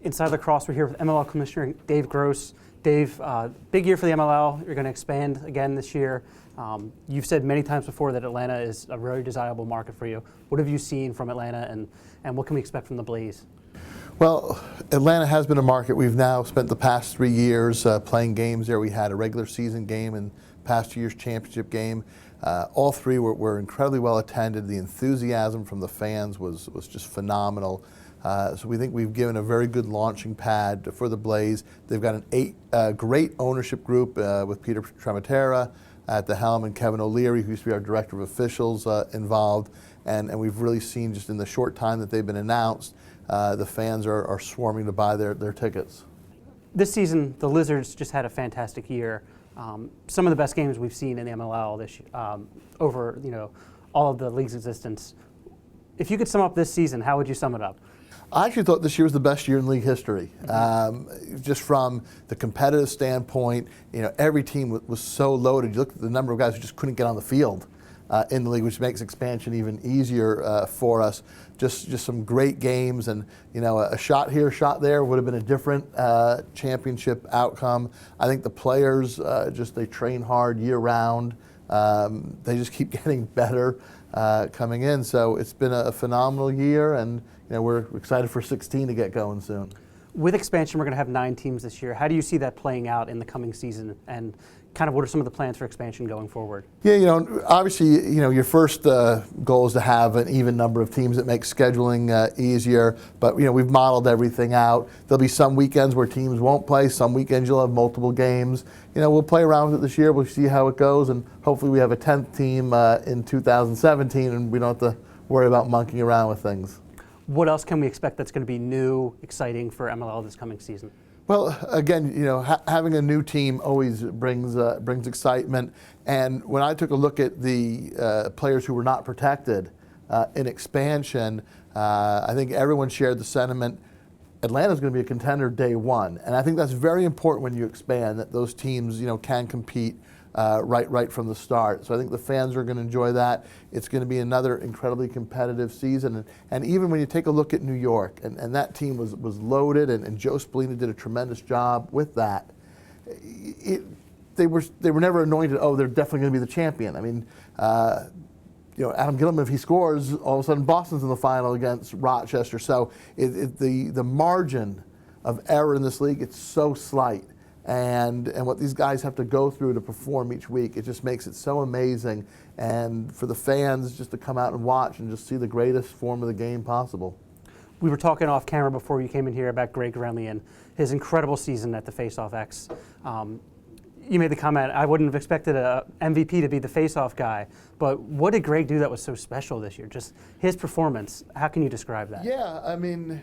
Inside Lacrosse, we're here with MLL Commissioner Dave Gross. Dave, big year for the MLL. You're going to expand again this year. You've said many times before that Atlanta is a very desirable market for you. What have you seen from Atlanta, and what can we expect from the Blaze? Well, Atlanta has been a market. We've now spent the past 3 years playing games there. We had a regular season game and past 2 years championship game. All three were incredibly well attended. The enthusiasm from the fans was just phenomenal. So we think we've given a very good launching pad for the Blaze. They've got an great ownership group with Peter Trematera at the helm and Kevin O'Leary, who used to be our director of officials, involved. And we've really seen just in the short time that they've been announced, the fans are swarming to buy their tickets. This season, the Lizards just had a fantastic year. Some of the best games we've seen in the MLL this over all of the league's existence. If you could sum up this season, how would you sum it up? I actually thought this year was the best year in league history. Just from the competitive standpoint, every team was so loaded. You look at the number of guys who just couldn't get on the field in the league, which makes expansion even easier for us. Just some great games, and a shot here, shot there would have been a different championship outcome. I think the players they train hard year round. They just keep getting better coming in. So it's been a phenomenal year, and we're excited for 16 to get going soon. With expansion, we're going to have 9 teams this year. How do you see that playing out in the coming season, and kind of what are some of the plans for expansion going forward? Yeah, obviously, your first goal is to have an even number of teams that makes scheduling easier. But we've modeled everything out. There'll be some weekends where teams won't play. Some weekends you'll have multiple games. We'll play around with it this year. We'll see how it goes, and hopefully we have a 10th team in 2017, and we don't have to worry about monkeying around with things. What else can we expect that's going to be new, exciting for MLL this coming season? Well, again, having a new team always brings excitement. And when I took a look at the players who were not protected in expansion, I think everyone shared the sentiment Atlanta's going to be a contender day one. And I think that's very important when you expand, that those teams can compete right from the start. So I think the fans are going to enjoy that. It's going to be another incredibly competitive season. And even when you take a look at New York, and that team was loaded, and Joe Spallina did a tremendous job with that. They were never anointed, oh, they're definitely going to be the champion. I mean, Adam Gilman, if he scores, all of a sudden Boston's in the final against Rochester. So the margin of error in this league, it's so slight. And what these guys have to go through to perform each week, it just makes it so amazing. And for the fans just to come out and watch and just see the greatest form of the game possible. We were talking off camera before you came in here about Greg Renly and his incredible season at the Face-Off X. You made the comment, I wouldn't have expected a MVP to be the face-off guy, but what did Greg do that was so special this year? Just his performance, how can you describe that? Yeah, I mean,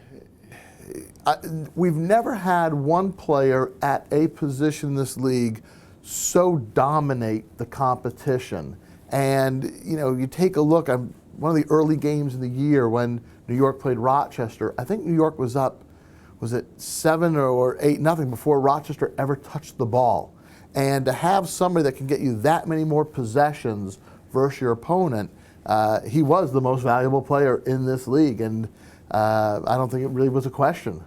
we've never had one player at a position in this league so dominate the competition. And you take a look at one of the early games of the year when New York played Rochester. I think New York was up, was it 7 or 8-0 before Rochester ever touched the ball. And to have somebody that can get you that many more possessions versus your opponent, he was the most valuable player in this league. And I don't think it really was a question.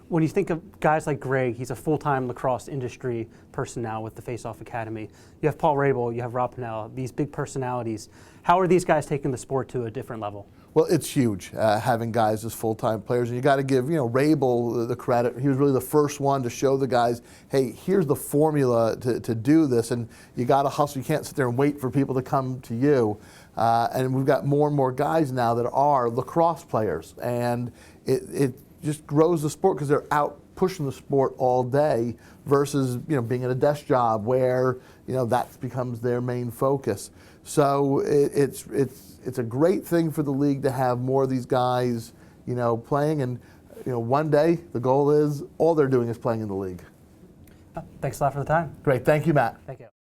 When you think of guys like Greg, he's a full-time lacrosse industry person now with the Face-Off Academy. You have Paul Rabel, you have Rob Pennell, these big personalities. How are these guys taking the sport to a different level? Well, it's huge having guys as full-time players, and you got to give Rabel the credit. He was really the first one to show the guys, hey, here's the formula to do this, and you got to hustle. You can't sit there and wait for people to come to you. And we've got more and more guys now that are lacrosse players, and it just grows the sport because they're out pushing the sport all day versus being at a desk job where that becomes their main focus. So it's a great thing for the league to have more of these guys playing, and one day the goal is all they're doing is playing in the league. Thanks a lot for the time. Great, thank you, Matt. Thank you.